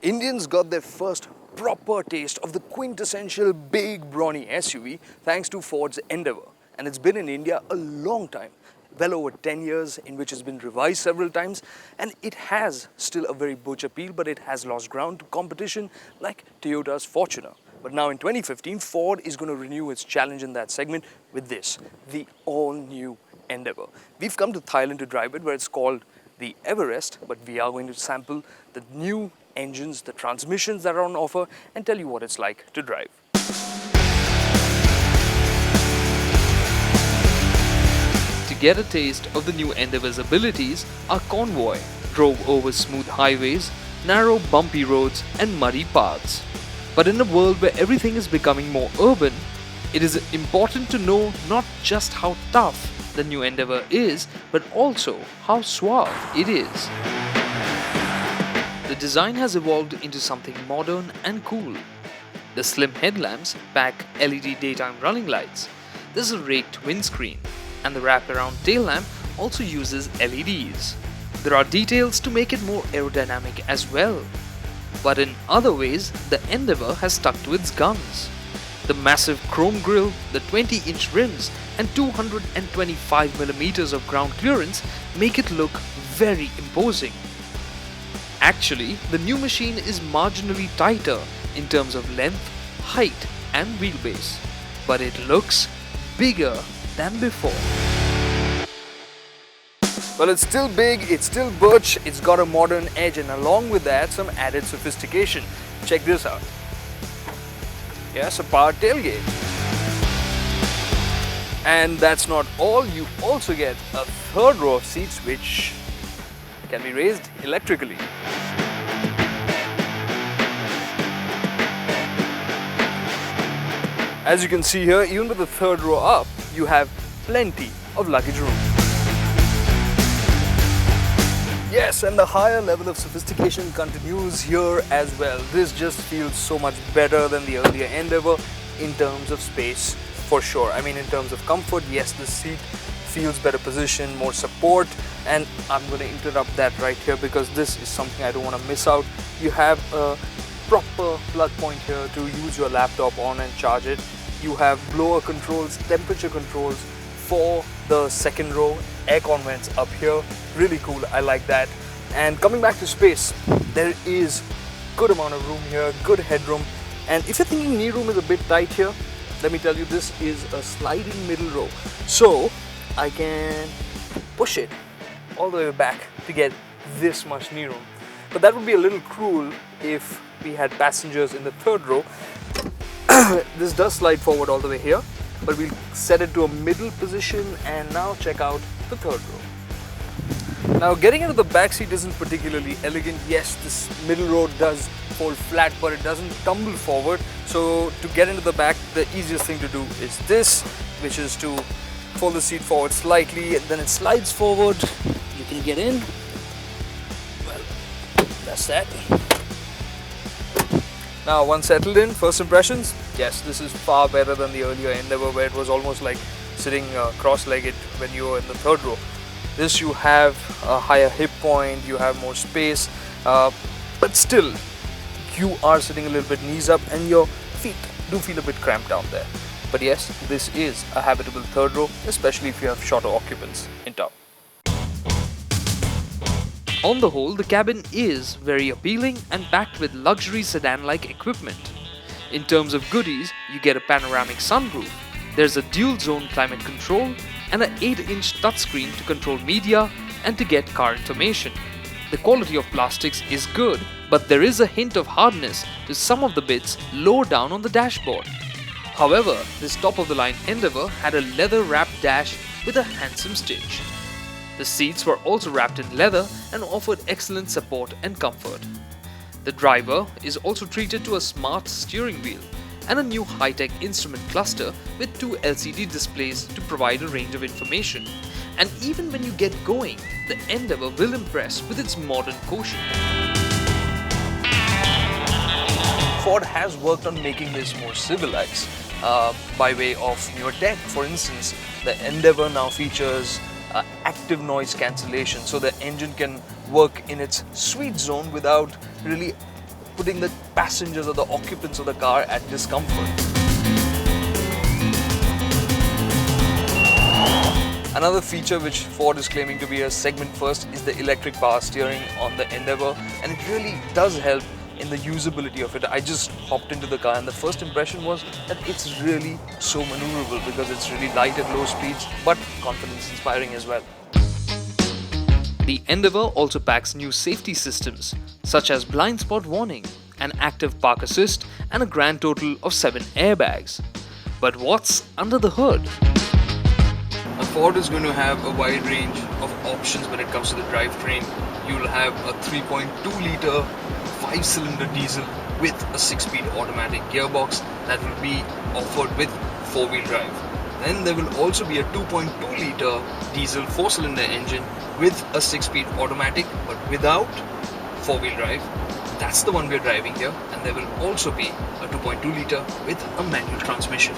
Indians got their first proper taste of the quintessential big brawny SUV thanks to Ford's Endeavour. And it's been in India a long time, well over 10 years, in which it's been revised several times, and it has still a very butch appeal, but it has lost ground to competition like Toyota's Fortuner. But now in 2015, Ford is going to renew its challenge in that segment with this, the all-new Endeavour. We've come to Thailand to drive it, where it's called the Everest, but we are going to sample the new engines, the transmissions that are on offer, and tell you what it's like to drive. To get a taste of the new Endeavour's abilities, our convoy drove over smooth highways, narrow bumpy roads and muddy paths. But in a world where everything is becoming more urban, it is important to know not just how tough the new Endeavour is, but also how suave it is. The design has evolved into something modern and cool. The slim headlamps pack LED daytime running lights. There's a raked windscreen, and the wraparound tail lamp also uses LEDs. There are details to make it more aerodynamic as well. But in other ways, the Endeavour has stuck to its guns. The massive chrome grille, the 20-inch rims, and 225mm of ground clearance make it look very imposing. Actually, the new machine is marginally tighter in terms of length, height and wheelbase, but it looks bigger than before. Well, it's still big, it's still butch, it's got a modern edge, and along with that, some added sophistication. Check this out. Yes, a power tailgate. And that's not all, you also get a third row of seats which can be raised electrically. As you can see here, even with the third row up, you have plenty of luggage room. Yes, and the higher level of sophistication continues here as well. This just feels so much better than the earlier Endeavour in terms of space, for sure. I mean, in terms of comfort, yes, the seat feels better positioned, more support, and I'm going to interrupt that right here because this is something I don't want to miss out. You have a proper plug point here to use your laptop on and charge it. You have blower controls, temperature controls for the second row, aircon vents up here, really cool, I like that. And coming back to space, there is good amount of room here, good headroom, and if you're thinking knee room is a bit tight here, let me tell you, this is a sliding middle row, so I can push it all the way back to get this much knee room. But that would be a little cruel if we had passengers in the third row. This does slide forward all the way here, but we'll set it to a middle position, and now check out the third row. Now, getting into the back seat isn't particularly elegant. Yes, this middle row does fold flat, but it doesn't tumble forward. So to get into the back, the easiest thing to do is this, which is to fold the seat forward slightly, and then it slides forward. You can get in. Well, that's that. Now, once settled in, first impressions, yes, this is far better than the earlier Endeavour, where it was almost like sitting cross-legged when you were in the third row. This, you have a higher hip point, you have more space, but still you are sitting a little bit knees up and your feet do feel a bit cramped down there. But yes, this is a habitable third row, especially if you have shorter occupants in tow. On the whole, the cabin is very appealing and packed with luxury sedan-like equipment. In terms of goodies, you get a panoramic sunroof, there's a dual-zone climate control, and an 8-inch touchscreen to control media and to get car information. The quality of plastics is good, but there is a hint of hardness to some of the bits lower down on the dashboard. However, this top-of-the-line Endeavour had a leather-wrapped dash with a handsome stitch. The seats were also wrapped in leather and offered excellent support and comfort. The driver is also treated to a smart steering wheel and a new high-tech instrument cluster with 2 LCD displays to provide a range of information. And even when you get going, the Endeavour will impress with its modern quotient. Ford has worked on making this more civilized by way of newer tech. For instance, the Endeavour now features active noise cancellation, so the engine can work in its sweet zone without really putting the passengers or the occupants of the car at discomfort. Another feature which Ford is claiming to be a segment first is the electric power steering on the Endeavour, and it really does help in the usability of it. I just hopped into the car and the first impression was that it's really so maneuverable because it's really light at low speeds, but confidence inspiring as well. The Endeavour also packs new safety systems such as blind spot warning, an active park assist, and a grand total of 7 airbags. But what's under the hood? Now, Ford is going to have a wide range of options when it comes to the drivetrain. You'll have a 3.2-litre 5-cylinder diesel with a 6-speed automatic gearbox that will be offered with 4-wheel drive. Then there will also be a 2.2-litre diesel 4-cylinder engine with a 6-speed automatic but without 4-wheel drive. That's the one we're driving here, and there will also be a 2.2-litre with a manual transmission.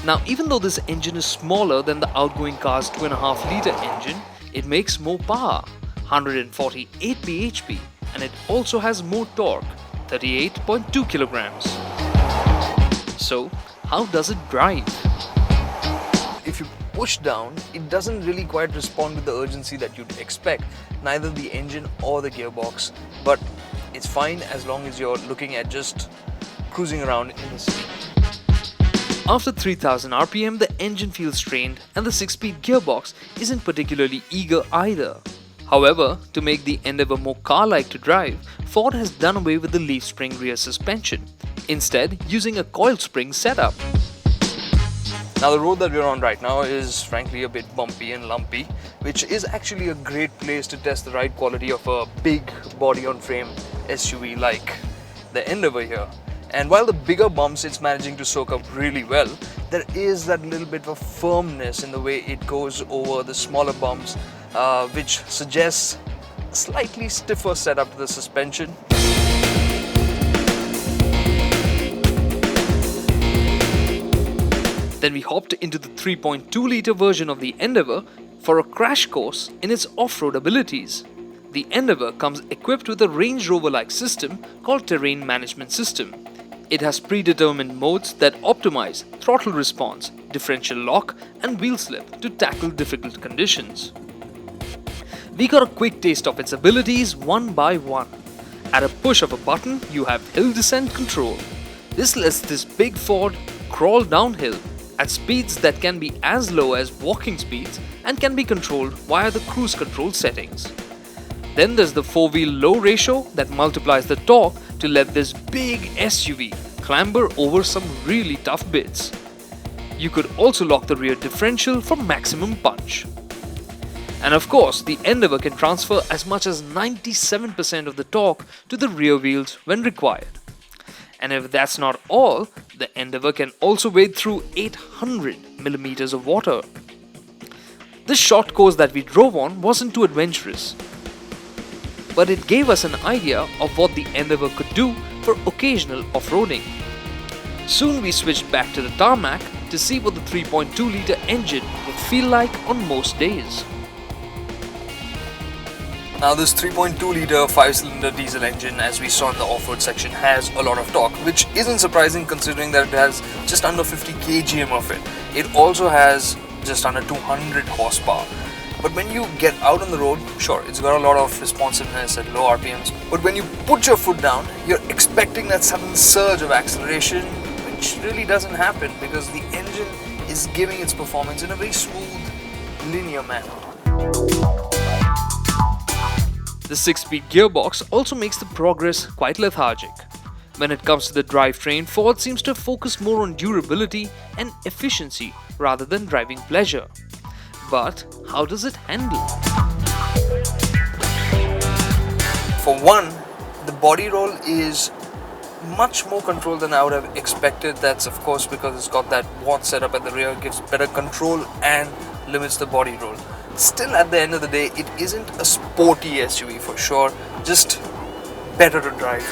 Now, even though this engine is smaller than the outgoing car's 2.5-litre engine, it makes more power, 148 bhp, and it also has more torque, 38.2 kilograms. So, how does it drive? If you push down, it doesn't really quite respond with the urgency that you'd expect, neither the engine or the gearbox, but it's fine as long as you're looking at just cruising around in the city. After 3000 RPM, the engine feels strained and the 6-speed gearbox isn't particularly eager either. However, to make the Endeavour more car-like to drive, Ford has done away with the leaf spring rear suspension, instead using a coil spring setup. Now, the road that we're on right now is frankly a bit bumpy and lumpy, which is actually a great place to test the ride quality of a big body-on-frame SUV like the Endeavour here. And while the bigger bumps it's managing to soak up really well, there is that little bit of firmness in the way it goes over the smaller bumps, which suggests a slightly stiffer setup to the suspension. Then we hopped into the 3.2-litre version of the Endeavour for a crash course in its off-road abilities. The Endeavour comes equipped with a Range Rover-like system called Terrain Management System. It has predetermined modes that optimize throttle response, differential lock, and wheel slip to tackle difficult conditions. We got a quick taste of its abilities one by one. At a push of a button, you have hill descent control. This lets this big Ford crawl downhill at speeds that can be as low as walking speeds and can be controlled via the cruise control settings. Then there's the 4-wheel low ratio that multiplies the torque to let this big SUV clamber over some really tough bits. You could also lock the rear differential for maximum punch. And of course, the Endeavour can transfer as much as 97% of the torque to the rear wheels when required. And if that's not all, the Endeavour can also wade through 800 millimeters of water. This short course that we drove on wasn't too adventurous, but it gave us an idea of what the Endeavour could do for occasional off-roading. Soon we switched back to the tarmac to see what the 3.2-litre engine would feel like on most days. Now, this 3.2-litre 5-cylinder diesel engine, as we saw in the off-road section, has a lot of torque, which isn't surprising considering that it has just under 50 kgm of it. It also has just under 200 horsepower. But when you get out on the road, sure, it's got a lot of responsiveness at low RPMs. But when you put your foot down, you're expecting that sudden surge of acceleration, which really doesn't happen because the engine is giving its performance in a very smooth, linear manner. The 6-speed gearbox also makes the progress quite lethargic. When it comes to the drivetrain, Ford seems to focus more on durability and efficiency rather than driving pleasure. But how does it handle? For one, the body roll is much more controlled than I would have expected. That's of course because it's got that watt setup at the rear, gives better control and limits the body roll. Still, at the end of the day, it isn't a sporty SUV for sure, just better to drive.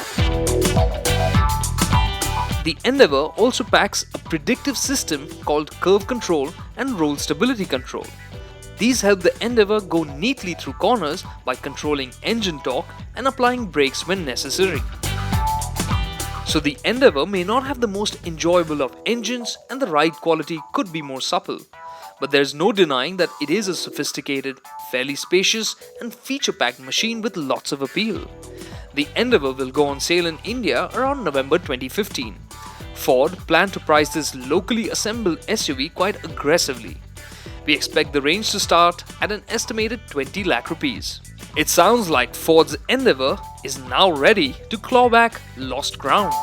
The Endeavour also packs a predictive system called curve control and roll stability control. These help the Endeavour go neatly through corners by controlling engine torque and applying brakes when necessary. So the Endeavour may not have the most enjoyable of engines and the ride quality could be more supple. But there's no denying that it is a sophisticated, fairly spacious and feature-packed machine with lots of appeal. The Endeavour will go on sale in India around November 2015. Ford plan to price this locally assembled SUV quite aggressively. We expect the range to start at an estimated 20 lakh rupees. It sounds like Ford's Endeavour is now ready to claw back lost ground.